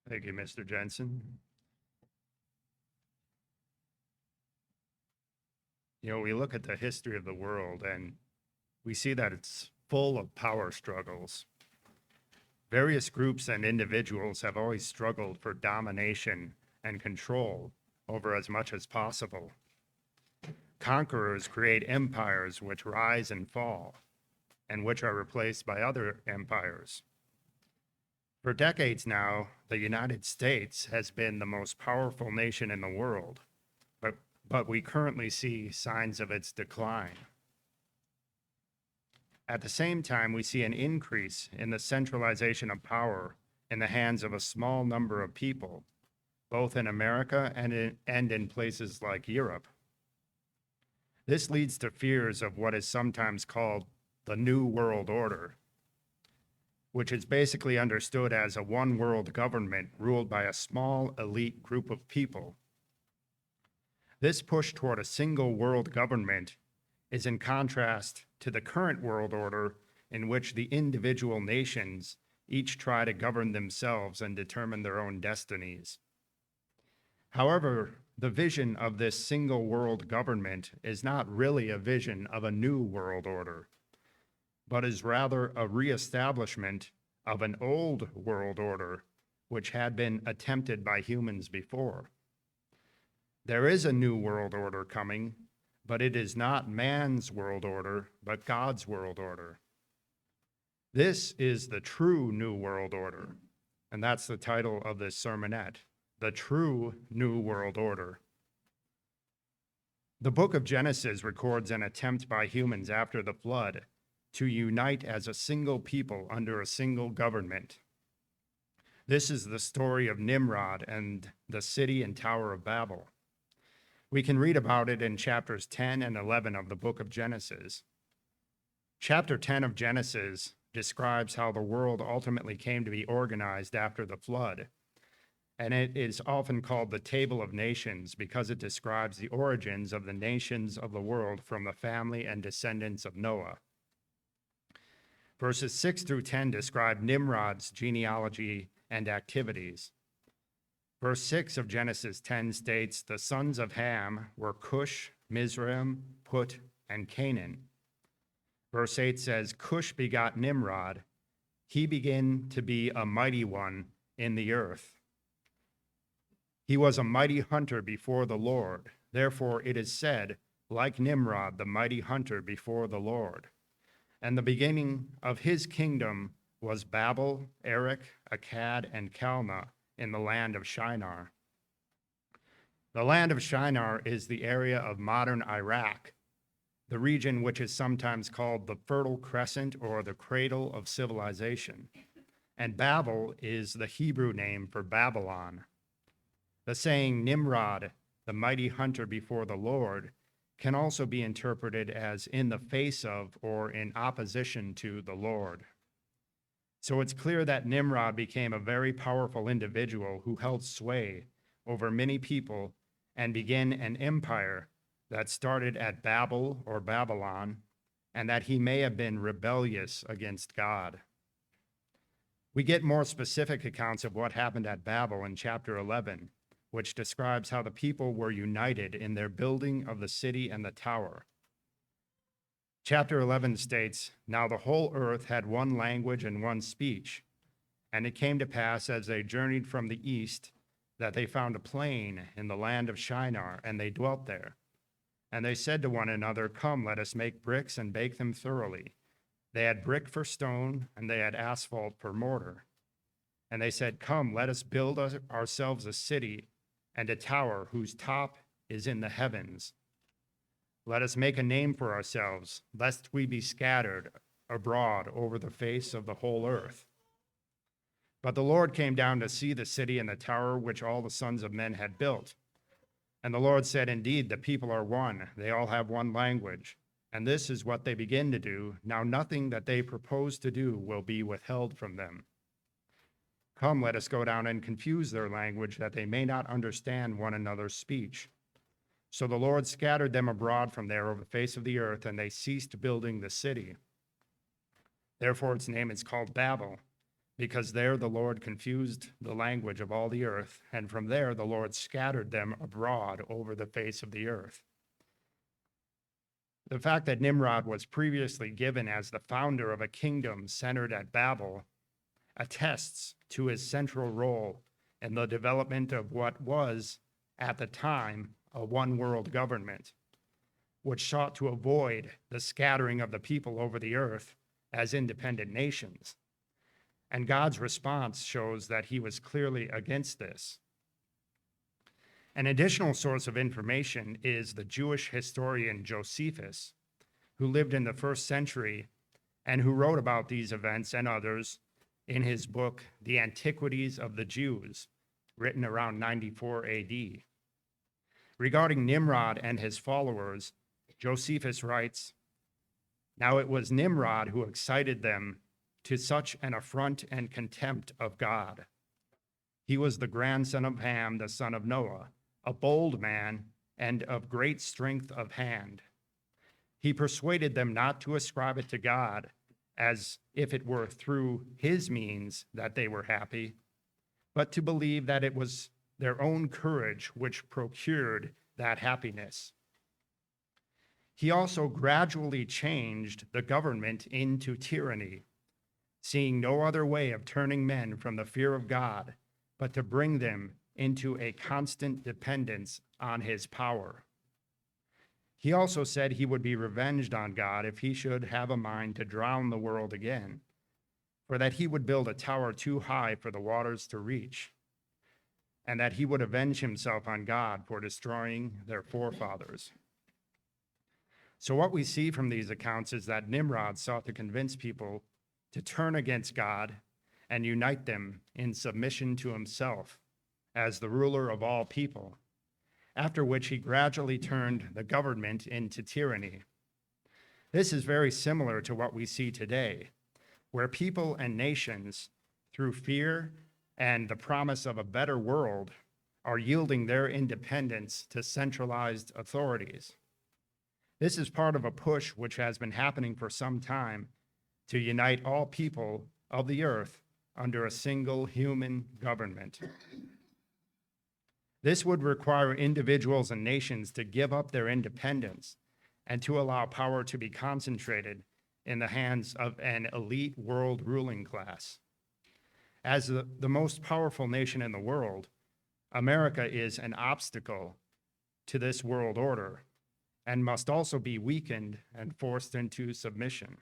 Thank you, Mr. Jensen. We look at the history of the world and we see that it's full of power struggles. Various groups and individuals have always struggled for domination and control over as much as possible. Conquerors create empires which rise and fall, and which are replaced by other empires. For decades now, the United States has been the most powerful nation in the world, but we currently see signs of its decline. At the same time, we see an increase in the centralization of power in the hands of a small number of people, both in America and in places like Europe. This leads to fears of what is sometimes called the New World Order, which is basically understood as a one world government ruled by a small elite group of people. This push toward a single world government is in contrast to the current world order in which the individual nations each try to govern themselves and determine their own destinies. However, the vision of this single world government is not really a vision of a new world order, but is rather a reestablishment of an old world order which had been attempted by humans before. There is a new world order coming, but it is not man's world order, but God's world order. This is the true new world order, and that's the title of this sermonette, The True New World Order. The book of Genesis records an attempt by humans after the flood to unite as a single people under a single government. This is the story of Nimrod and the city and Tower of Babel. We can read about it in chapters 10 and 11 of the book of Genesis. Chapter 10 of Genesis describes how the world ultimately came to be organized after the flood, and it is often called the Table of Nations because it describes the origins of the nations of the world from the family and descendants of Noah. Verses 6 through 10 describe Nimrod's genealogy and activities. Verse 6 of Genesis 10 states, the sons of Ham were Cush, Mizraim, Put, and Canaan. Verse 8 says, Cush begot Nimrod. He began to be a mighty one in the earth. He was a mighty hunter before the Lord. Therefore it is said, like Nimrod, the mighty hunter before the Lord. And the beginning of his kingdom was Babel, Erech, Akkad, and Calneh in the land of Shinar. The land of Shinar is the area of modern Iraq, the region which is sometimes called the Fertile Crescent or the cradle of civilization. And Babel is the Hebrew name for Babylon. The saying Nimrod, the mighty hunter before the Lord, can also be interpreted as in the face of or in opposition to the Lord. So it's clear that Nimrod became a very powerful individual who held sway over many people and began an empire that started at Babel or Babylon, and that he may have been rebellious against God. We get more specific accounts of what happened at Babel in chapter 11, which describes how the people were united in their building of the city and the tower. Chapter 11 states, now the whole earth had one language and one speech. And it came to pass as they journeyed from the east that they found a plain in the land of Shinar, and they dwelt there. And they said to one another, come, let us make bricks and bake them thoroughly. They had brick for stone, and they had asphalt for mortar. And they said, come, let us build ourselves a city and a tower whose top is in the heavens. Let us make a name for ourselves, lest we be scattered abroad over the face of the whole earth. But the Lord came down to see the city and the tower which all the sons of men had built. And the Lord said, indeed, the people are one. They all have one language. And this is what they begin to do. Now nothing that they propose to do will be withheld from them. Come, let us go down and confuse their language, that they may not understand one another's speech. So the Lord scattered them abroad from there over the face of the earth, and they ceased building the city. Therefore its name is called Babel, because there the Lord confused the language of all the earth, and from there the Lord scattered them abroad over the face of the earth. The fact that Nimrod was previously given as the founder of a kingdom centered at Babel attests to his central role in the development of what was, at the time, a one-world government, which sought to avoid the scattering of the people over the earth as independent nations. And God's response shows that he was clearly against this. An additional source of information is the Jewish historian Josephus, who lived in the 1st century and who wrote about these events and others in his book, The Antiquities of the Jews, written around 94 AD. Regarding Nimrod and his followers, Josephus writes, "Now it was Nimrod who excited them to such an affront and contempt of God. He was the grandson of Ham, the son of Noah, a bold man and of great strength of hand. He persuaded them not to ascribe it to God, as if it were through his means that they were happy, but to believe that it was their own courage which procured that happiness. He also gradually changed the government into tyranny, seeing no other way of turning men from the fear of God, but to bring them into a constant dependence on his power. He also said he would be revenged on God if he should have a mind to drown the world again, for that he would build a tower too high for the waters to reach, and that he would avenge himself on God for destroying their forefathers." So what we see from these accounts is that Nimrod sought to convince people to turn against God and unite them in submission to himself as the ruler of all people, after which he gradually turned the government into tyranny. This is very similar to what we see today, where people and nations, through fear and the promise of a better world, are yielding their independence to centralized authorities. This is part of a push which has been happening for some time to unite all people of the earth under a single human government. This would require individuals and nations to give up their independence and to allow power to be concentrated in the hands of an elite world ruling class. As the most powerful nation in the world, America is an obstacle to this world order and must also be weakened and forced into submission.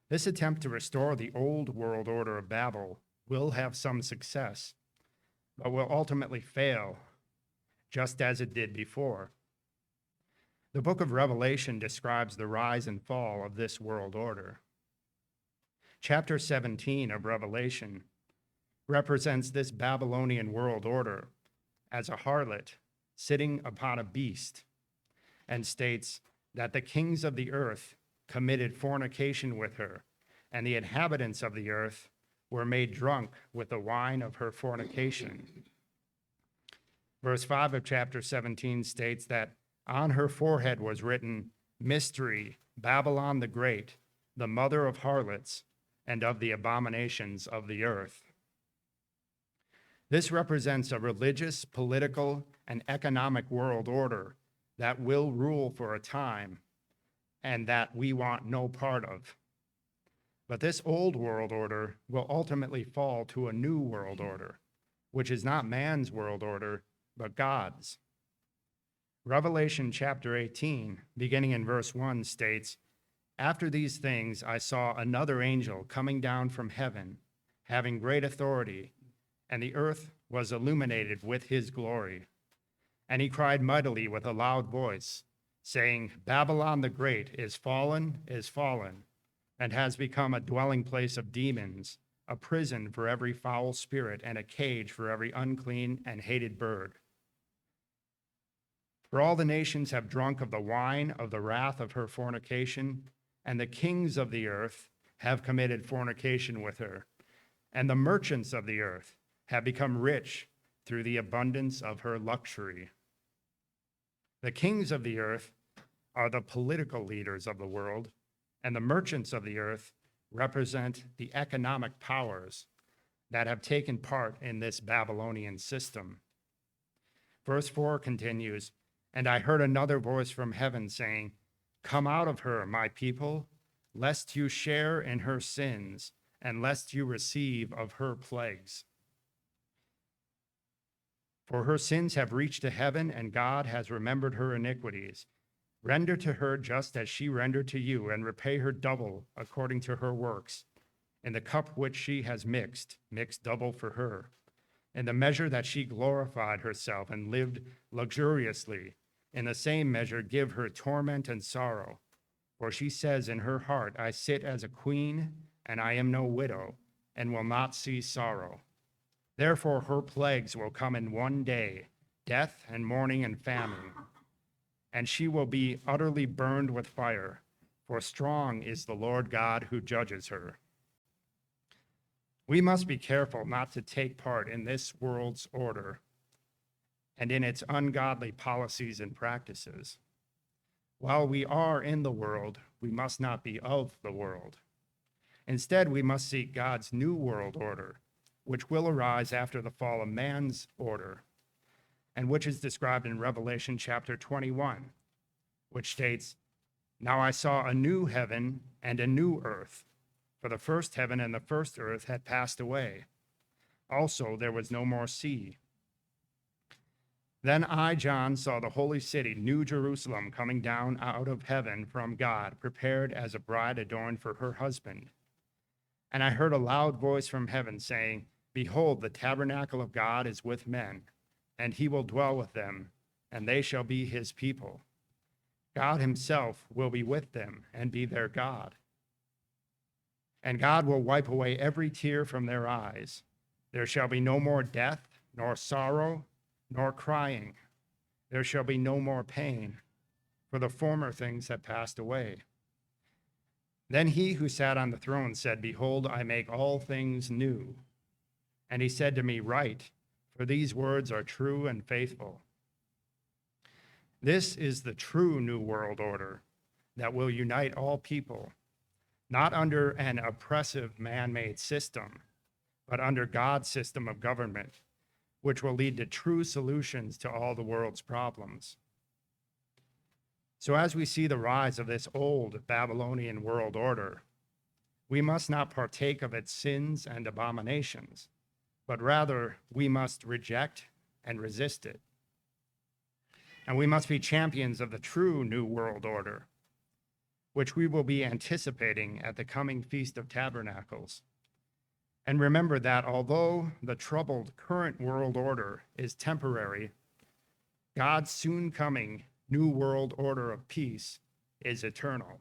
This attempt to restore the old world order of Babel will have some success, but will ultimately fail, just as it did before. The book of Revelation describes the rise and fall of this world order. Chapter 17 of Revelation represents this Babylonian world order as a harlot sitting upon a beast, and states that the kings of the earth committed fornication with her, and the inhabitants of the earth were made drunk with the wine of her fornication. Verse 5 of chapter 17 states that on her forehead was written, "Mystery, Babylon the Great, the mother of harlots and of the abominations of the earth." This represents a religious, political, and economic world order that will rule for a time and that we want no part of. But this old world order will ultimately fall to a new world order, which is not man's world order, but God's. Revelation chapter 18, beginning in verse 1, states, "After these things I saw another angel coming down from heaven, having great authority, and the earth was illuminated with his glory. And he cried mightily with a loud voice, saying, Babylon the Great is fallen, and has become a dwelling place of demons, a prison for every foul spirit, and a cage for every unclean and hated bird. For all the nations have drunk of the wine of the wrath of her fornication, and the kings of the earth have committed fornication with her, and the merchants of the earth have become rich through the abundance of her luxury." The kings of the earth are the political leaders of the world, and the merchants of the earth represent the economic powers that have taken part in this Babylonian system. Verse 4 continues, "And I heard another voice from heaven saying, 'Come out of her, my people, lest you share in her sins, and lest you receive of her plagues. For her sins have reached to heaven, and God has remembered her iniquities. Render to her just as she rendered to you, and repay her double according to her works. In the cup which she has mix double for her. In the measure that she glorified herself and lived luxuriously, in the same measure give her torment and sorrow. For she says in her heart, I sit as a queen, and I am no widow, and will not see sorrow. Therefore her plagues will come in one day, death and mourning and famine. And she will be utterly burned with fire, for strong is the Lord God who judges her.'" We must be careful not to take part in this world's order and in its ungodly policies and practices. While we are in the world, we must not be of the world. Instead, we must seek God's new world order, which will arise after the fall of man's order, and which is described in Revelation chapter 21, which states, "Now I saw a new heaven and a new earth, for the first heaven and the first earth had passed away. Also there was no more sea. Then I, John, saw the holy city, New Jerusalem, coming down out of heaven from God, prepared as a bride adorned for her husband. And I heard a loud voice from heaven saying, Behold, the tabernacle of God is with men, and he will dwell with them, and they shall be his people. God himself will be with them and be their God. And God will wipe away every tear from their eyes. There shall be no more death, nor sorrow, nor crying. There shall be no more pain, for the former things have passed away. Then he who sat on the throne said, Behold, I make all things new. And he said to me, Write, for these words are true and faithful. This is the true new world order that will unite all people, not under an oppressive man-made system, but under God's system of government, which will lead to true solutions to all the world's problems. So as we see the rise of this old Babylonian world order, we must not partake of its sins and abominations, but rather we must reject and resist it. And we must be champions of the true new world order, which we will be anticipating at the coming Feast of Tabernacles. And remember that although the troubled current world order is temporary, God's soon coming new world order of peace is eternal.